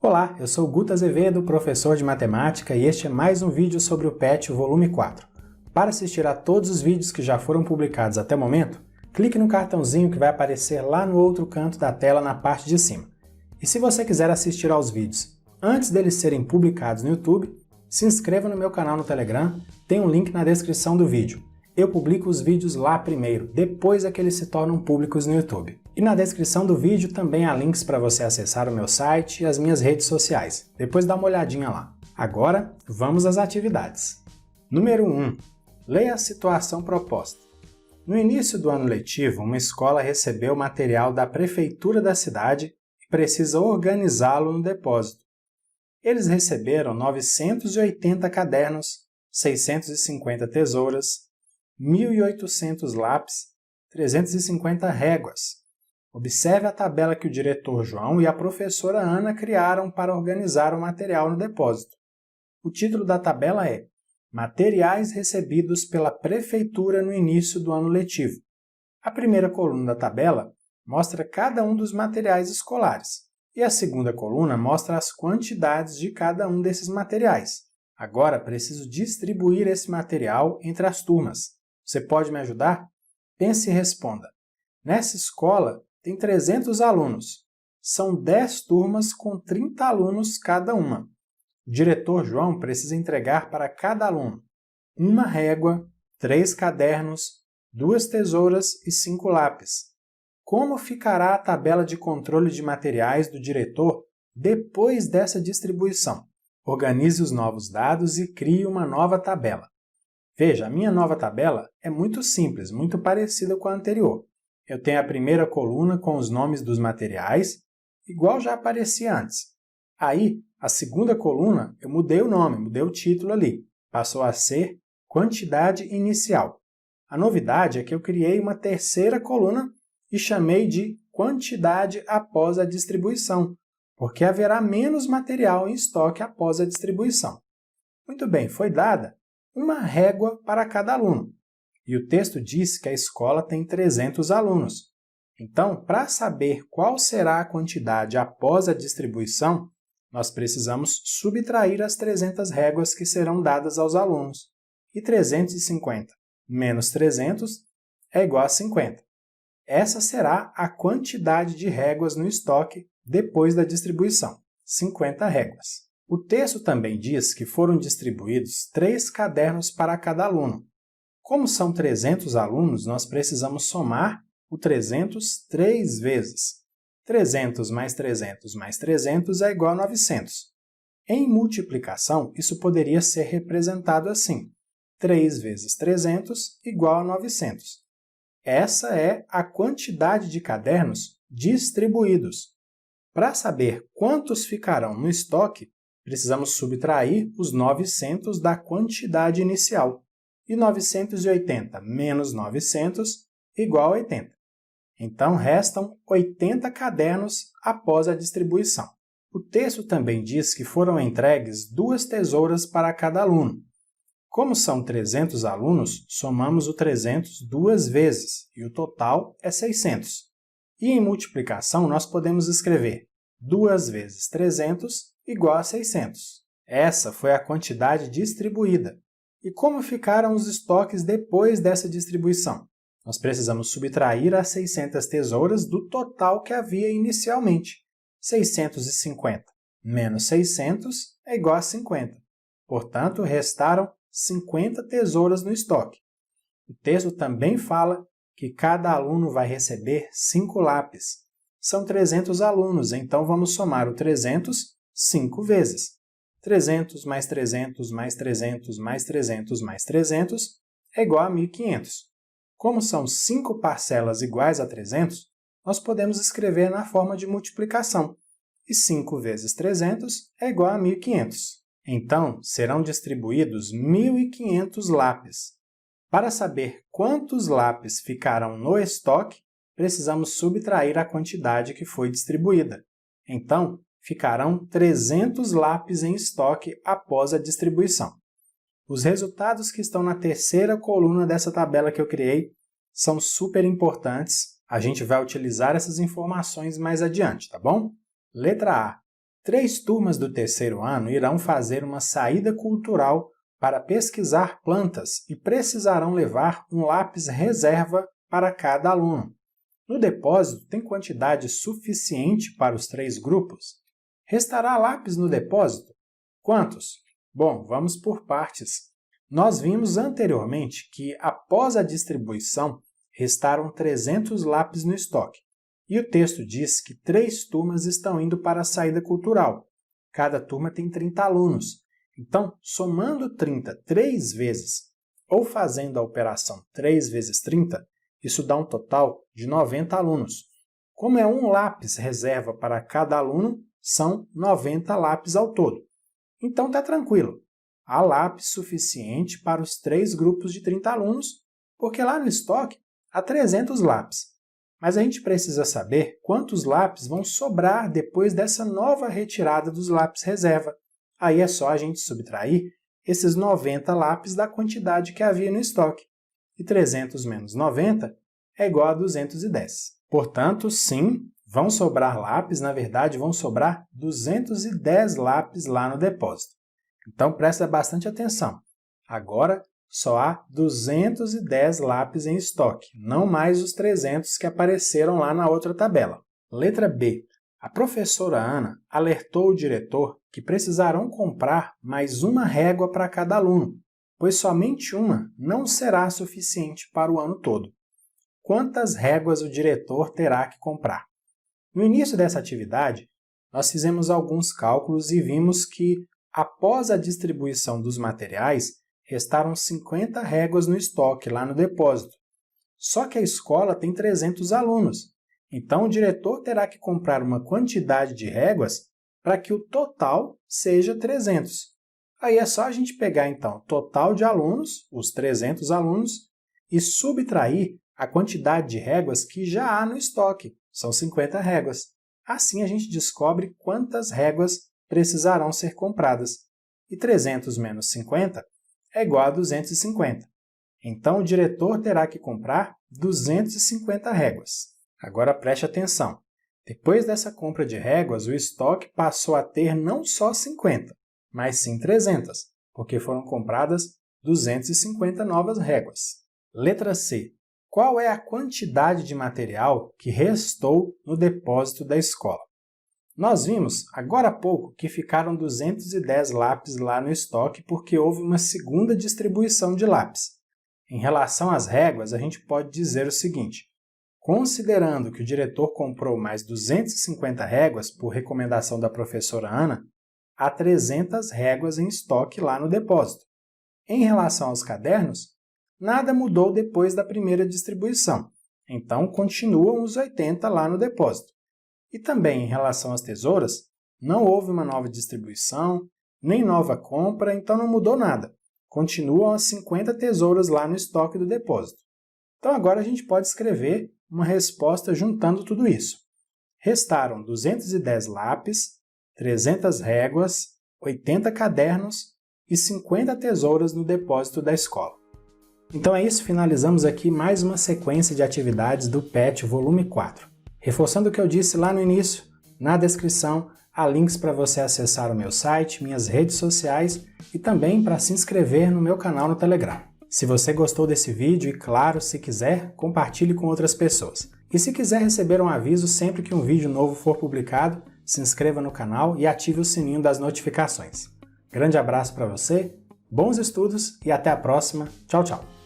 Olá, eu sou Guto Azevedo, professor de matemática, e este é mais um vídeo sobre o PET volume 4. Para assistir a todos os vídeos que já foram publicados até o momento, clique no cartãozinho que vai aparecer lá no outro canto da tela na parte de cima. E se você quiser assistir aos vídeos antes deles serem publicados no YouTube, se inscreva no meu canal no Telegram, tem um link na descrição do vídeo. Eu publico os vídeos lá primeiro, depois é que eles se tornam públicos no YouTube. E na descrição do vídeo também há links para você acessar o meu site e as minhas redes sociais. Depois dá uma olhadinha lá. Agora, vamos às atividades. Número 1. Leia a situação proposta. No início do ano letivo, uma escola recebeu material da prefeitura da cidade e precisa organizá-lo no depósito. Eles receberam 980 cadernos, 650 tesouras, 1.800 lápis, 350 réguas. Observe a tabela que o diretor João e a professora Ana criaram para organizar o material no depósito. O título da tabela é Materiais recebidos pela Prefeitura no início do ano letivo. A primeira coluna da tabela mostra cada um dos materiais escolares e a segunda coluna mostra as quantidades de cada um desses materiais. Agora preciso distribuir esse material entre as turmas. Você pode me ajudar? Pense e responda. Nessa escola tem 300 alunos. São 10 turmas com 30 alunos cada uma. O diretor João precisa entregar para cada aluno uma régua, 3 cadernos, 2 tesouras e 5 lápis. Como ficará a tabela de controle de materiais do diretor depois dessa distribuição? Organize os novos dados e crie uma nova tabela. Veja, a minha nova tabela é muito simples, muito parecida com a anterior. Eu tenho a primeira coluna com os nomes dos materiais, igual já aparecia antes. Aí, a segunda coluna, eu mudei o nome, mudei o título ali. Passou a ser quantidade inicial. A novidade é que eu criei uma terceira coluna e chamei de quantidade após a distribuição, porque haverá menos material em estoque após a distribuição. Muito bem, foi dada uma régua para cada aluno. E o texto diz que a escola tem 300 alunos. Então, para saber qual será a quantidade após a distribuição, nós precisamos subtrair as 300 réguas que serão dadas aos alunos. E 350 menos 300 é igual a 50. Essa será a quantidade de réguas no estoque depois da distribuição, 50 réguas. O texto também diz que foram distribuídos 3 cadernos para cada aluno. Como são 300 alunos, nós precisamos somar o 300 3 vezes. 300 mais 300 mais 300 é igual a 900. Em multiplicação, isso poderia ser representado assim. 3 vezes 300 igual a 900. Essa é a quantidade de cadernos distribuídos. Para saber quantos ficarão no estoque, precisamos subtrair os 900 da quantidade inicial. E 980 menos 900 igual a 80. Então, restam 80 cadernos após a distribuição. O texto também diz que foram entregues 2 tesouras para cada aluno. Como são 300 alunos, somamos o 300 2 vezes, e o total é 600. E em multiplicação, nós podemos escrever 2 vezes 300 igual a 600. Essa foi a quantidade distribuída. E como ficaram os estoques depois dessa distribuição? Nós precisamos subtrair as 600 tesouras do total que havia inicialmente. 650 menos 600 é igual a 50. Portanto, restaram 50 tesouras no estoque. O texto também fala que cada aluno vai receber 5 lápis. São 300 alunos, então vamos somar o 300 5 vezes. 300 mais 300 mais 300 mais 300 mais 300 é igual a 1.500. Como são 5 parcelas iguais a 300, nós podemos escrever na forma de multiplicação. E 5 vezes 300 é igual a 1.500. Então, serão distribuídos 1.500 lápis. Para saber quantos lápis ficarão no estoque, precisamos subtrair a quantidade que foi distribuída. Então, ficarão 300 lápis em estoque após a distribuição. Os resultados que estão na terceira coluna dessa tabela que eu criei são super importantes. A gente vai utilizar essas informações mais adiante, tá bom? Letra A. 3 turmas do terceiro ano irão fazer uma saída cultural para pesquisar plantas e precisarão levar um lápis reserva para cada aluno. No depósito, tem quantidade suficiente para os 3 grupos? Restará lápis no depósito? Quantos? Bom, vamos por partes. Nós vimos anteriormente que, após a distribuição, restaram 300 lápis no estoque. E o texto diz que 3 turmas estão indo para a saída cultural. Cada turma tem 30 alunos. Então, somando 30 3 vezes, ou fazendo a operação 3 vezes 30, isso dá um total de 90 alunos. Como é um lápis reserva para cada aluno, são 90 lápis ao todo. Então está tranquilo. Há lápis suficiente para os 3 grupos de 30 alunos, porque lá no estoque há 300 lápis. Mas a gente precisa saber quantos lápis vão sobrar depois dessa nova retirada dos lápis reserva. Aí é só a gente subtrair esses 90 lápis da quantidade que havia no estoque. E 300 menos 90 é igual a 210. Portanto, sim, vão sobrar lápis, na verdade vão sobrar 210 lápis lá no depósito. Então presta bastante atenção. Agora só há 210 lápis em estoque, não mais os 300 que apareceram lá na outra tabela. Letra B. A professora Ana alertou o diretor que precisarão comprar mais uma régua para cada aluno, pois somente uma não será suficiente para o ano todo. Quantas réguas o diretor terá que comprar? No início dessa atividade, nós fizemos alguns cálculos e vimos que, após a distribuição dos materiais, restaram 50 réguas no estoque lá no depósito. Só que a escola tem 300 alunos, então o diretor terá que comprar uma quantidade de réguas para que o total seja 300. Aí é só a gente pegar, então, o total de alunos, os 300 alunos, e subtrair a quantidade de réguas que já há no estoque, são 50 réguas. Assim a gente descobre quantas réguas precisarão ser compradas. E 300 menos 50 é igual a 250. Então, o diretor terá que comprar 250 réguas. Agora preste atenção. Depois dessa compra de réguas, o estoque passou a ter não só 50, mas sim 300, porque foram compradas 250 novas réguas. Letra C. Qual é a quantidade de material que restou no depósito da escola? Nós vimos, agora há pouco, que ficaram 210 lápis lá no estoque porque houve uma segunda distribuição de lápis. Em relação às réguas, a gente pode dizer o seguinte: considerando que o diretor comprou mais 250 réguas por recomendação da professora Ana, há 300 réguas em estoque lá no depósito. Em relação aos cadernos, nada mudou depois da primeira distribuição, então continuam os 80 lá no depósito. E também em relação às tesouras, não houve uma nova distribuição, nem nova compra, então não mudou nada. Continuam as 50 tesouras lá no estoque do depósito. Então agora a gente pode escrever uma resposta juntando tudo isso. Restaram 210 lápis, 300 réguas, 80 cadernos e 50 tesouras no depósito da escola. Então é isso, finalizamos aqui mais uma sequência de atividades do PET volume 4. Reforçando o que eu disse lá no início, na descrição há links para você acessar o meu site, minhas redes sociais e também para se inscrever no meu canal no Telegram. Se você gostou desse vídeo e, claro, se quiser, compartilhe com outras pessoas. E se quiser receber um aviso sempre que um vídeo novo for publicado, se inscreva no canal e ative o sininho das notificações. Grande abraço para você, bons estudos e até a próxima. Tchau, tchau!